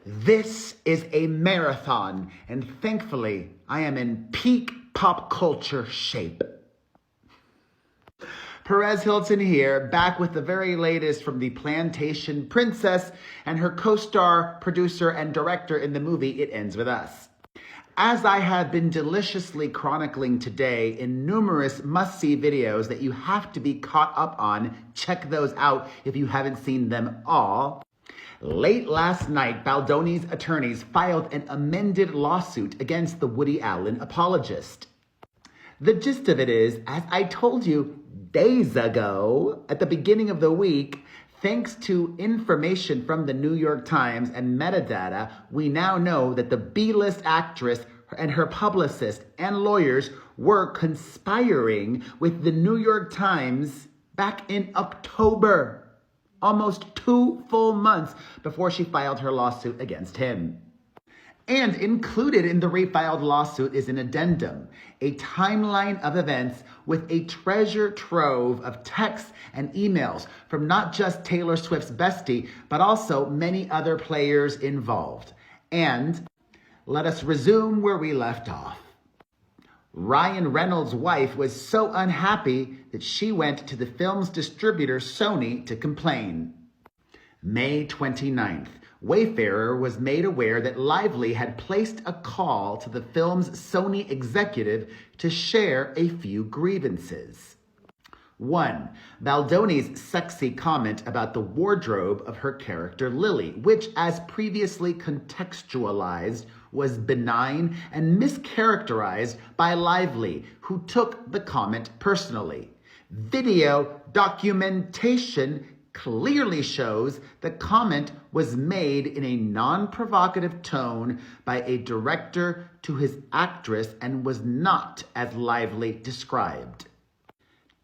This is a marathon, and thankfully, I am in peak pop culture shape. Perez Hilton here, back with the very latest from the Plantation Princess and her co-star, producer, and director in the movie It Ends With Us. As I have been deliciously chronicling today in numerous must-see videos that you have to be caught up on, check those out if you haven't seen them all. Late last night, Baldoni's attorneys filed an amended lawsuit against the Woody Allen apologist. The gist of it is, as I told you days ago, at the beginning of the week, thanks to information from the New York Times and metadata, we now know that the B-list actress and her publicist and lawyers were conspiring with the New York Times back in October, almost 2 full months before she filed her lawsuit against him. And included in the refiled lawsuit is an addendum, a timeline of events with a treasure trove of texts and emails from not just Taylor Swift's bestie, but also many other players involved. And let us resume where we left off. Ryan Reynolds' wife was so unhappy that she went to the film's distributor, Sony, to complain. May 29th, Wayfarer was made aware that Lively had placed a call to the film's Sony executive to share a few grievances. 1. Baldoni's sexy comment about the wardrobe of her character Lily, which, as previously contextualized, was benign and mischaracterized by Lively, who took the comment personally. Video documentation clearly shows the comment was made in a non-provocative tone by a director to his actress and was not as Lively described.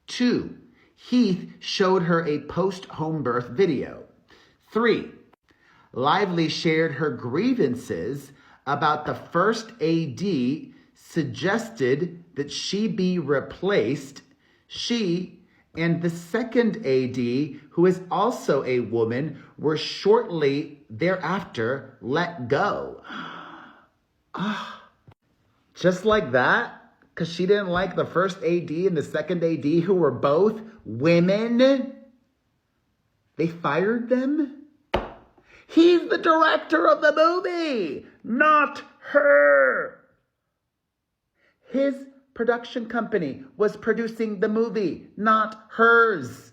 2. Heath showed her a post-home birth video. 3. Lively shared her grievances about the first AD, suggested that she be replaced. She and the second AD, who is also a woman, were shortly thereafter let go. Just like that? Because she didn't like the first AD and the second AD, who were both women? They fired them? He's the director of the movie, not her. His production company was producing the movie, not hers.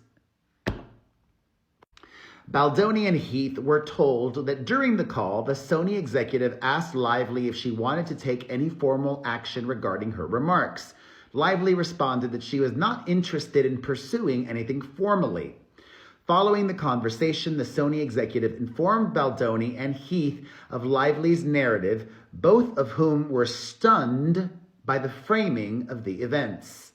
Baldoni and Heath were told that during the call, the Sony executive asked Lively if she wanted to take any formal action regarding her remarks. Lively responded that she was not interested in pursuing anything formally. Following the conversation, the Sony executive informed Baldoni and Heath of Lively's narrative, both of whom were stunned by the framing of the events.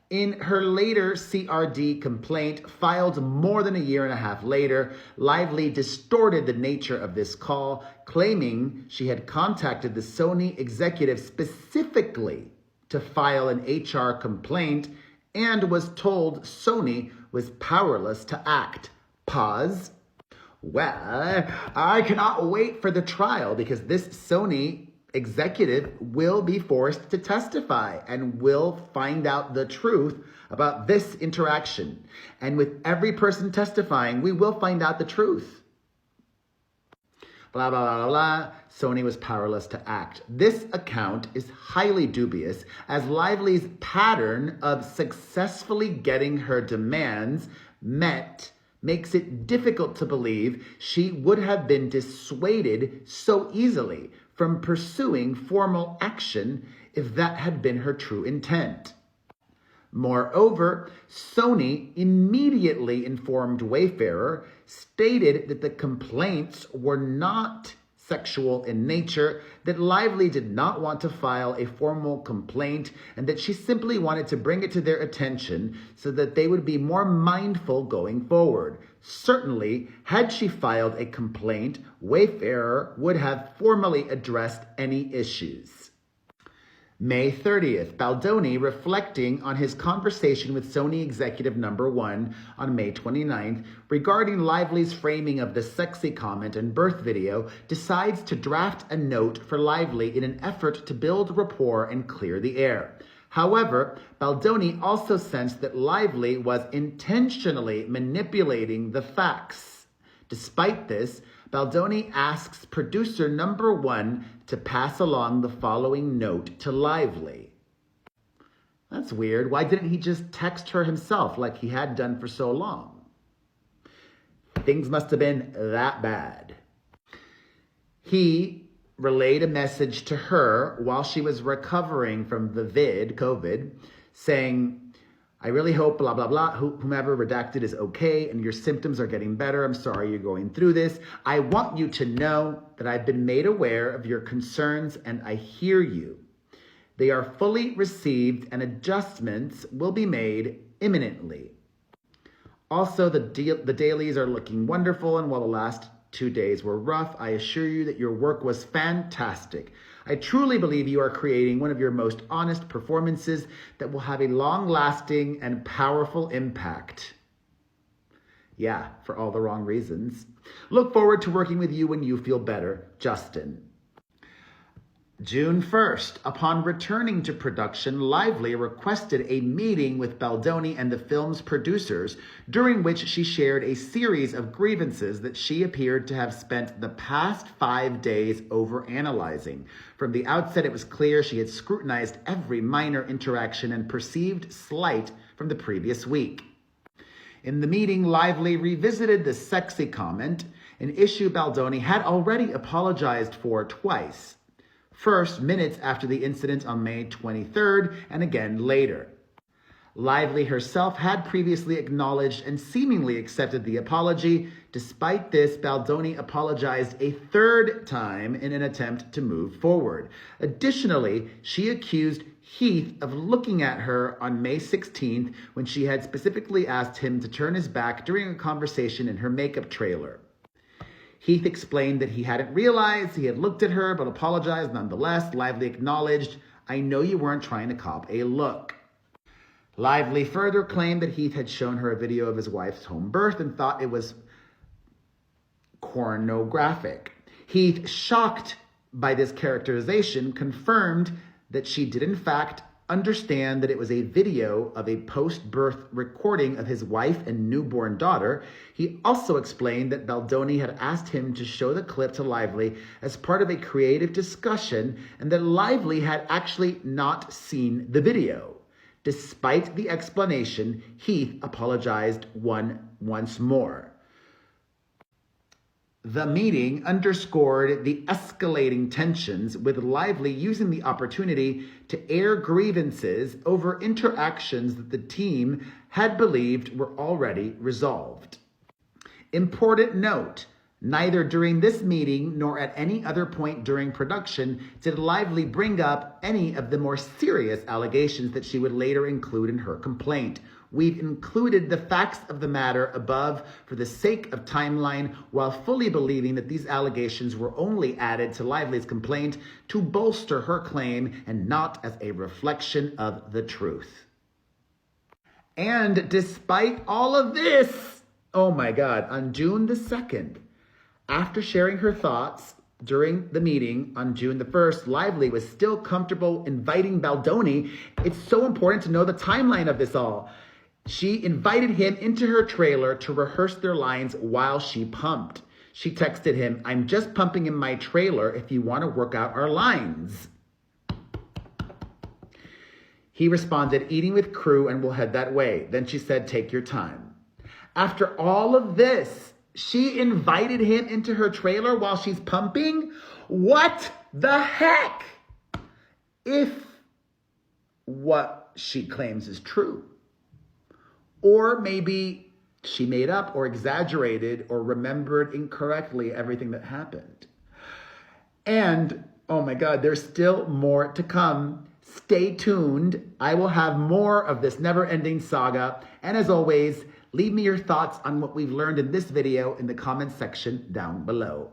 In her later CRD complaint, filed more than a year and a half later, Lively distorted the nature of this call, claiming she had contacted the Sony executive specifically to file an HR complaint and was told Sony was powerless to act. Pause. Well, I cannot wait for the trial because this Sony executive will be forced to testify and will find out the truth about this interaction. And with every person testifying, we will find out the truth. Blah, blah, blah, blah, blah. Sony was powerless to act. This account is highly dubious, as Lively's pattern of successfully getting her demands met makes it difficult to believe she would have been dissuaded so easily from pursuing formal action if that had been her true intent. Moreover, Sony immediately informed Wayfarer, stated that the complaints were not sexual in nature, that Lively did not want to file a formal complaint, and that she simply wanted to bring it to their attention so that they would be more mindful going forward. Certainly, had she filed a complaint, Wayfarer would have formally addressed any issues. May 30th, Baldoni reflecting on his conversation with Sony executive number 1 on May 29th regarding Lively's framing of the sexy comment and birth video, decides to draft a note for Lively in an effort to build rapport and clear the air. However, Baldoni also sensed that Lively was intentionally manipulating the facts. Despite this, Baldoni asks producer number 1 to pass along the following note to Lively. That's weird. Why didn't he just text her himself like he had done for so long? Things must have been that bad. He relayed a message to her while she was recovering from the COVID, saying, I really hope blah, blah, blah, whomever redacted is okay and your symptoms are getting better. I'm sorry you're going through this. I want you to know that I've been made aware of your concerns and I hear you. They are fully received and adjustments will be made imminently. Also, the dailies are looking wonderful, and while the last 2 days were rough, I assure you that your work was fantastic. I truly believe you are creating one of your most honest performances that will have a long-lasting and powerful impact. Yeah, for all the wrong reasons. Look forward to working with you when you feel better, Justin. June 1st, upon returning to production, Lively requested a meeting with Baldoni and the film's producers, during which she shared a series of grievances that she appeared to have spent the past 5 days overanalyzing. From the outset, it was clear she had scrutinized every minor interaction and perceived slight from the previous week. In the meeting, Lively revisited the sexy comment, an issue Baldoni had already apologized for twice. First, minutes after the incident on May 23rd, and again later. Lively herself had previously acknowledged and seemingly accepted the apology. Despite this, Baldoni apologized a third time in an attempt to move forward. Additionally, she accused Heath of looking at her on May 16th when she had specifically asked him to turn his back during a conversation in her makeup trailer. Heath explained that he hadn't realized he had looked at her, but apologized nonetheless. Lively acknowledged, I know you weren't trying to cop a look. Lively further claimed that Heath had shown her a video of his wife's home birth and thought it was pornographic. Heath, shocked by this characterization, confirmed that she did in fact understand that it was a video of a post-birth recording of his wife and newborn daughter. He also explained that Baldoni had asked him to show the clip to Lively as part of a creative discussion and that Lively had actually not seen the video. Despite the explanation, Heath apologized once more. The meeting underscored the escalating tensions, with Lively using the opportunity to air grievances over interactions that the team had believed were already resolved. Important note, neither during this meeting nor at any other point during production did Lively bring up any of the more serious allegations that she would later include in her complaint. We've included the facts of the matter above for the sake of timeline, while fully believing that these allegations were only added to Lively's complaint to bolster her claim and not as a reflection of the truth. And despite all of this, oh my God, on June the 2nd, after sharing her thoughts during the meeting on June the 1st, Lively was still comfortable inviting Baldoni. It's so important to know the timeline of this all. She invited him into her trailer to rehearse their lines while she pumped. She texted him, I'm just pumping in my trailer if you want to work out our lines. He responded, eating with crew and we'll head that way. Then she said, take your time. After all of this, she invited him into her trailer while she's pumping? What the heck? If what she claims is true. Or maybe she made up or exaggerated or remembered incorrectly everything that happened. And, oh my God, there's still more to come. Stay tuned. I will have more of this never-ending saga. And as always, leave me your thoughts on what we've learned in this video in the comments section down below.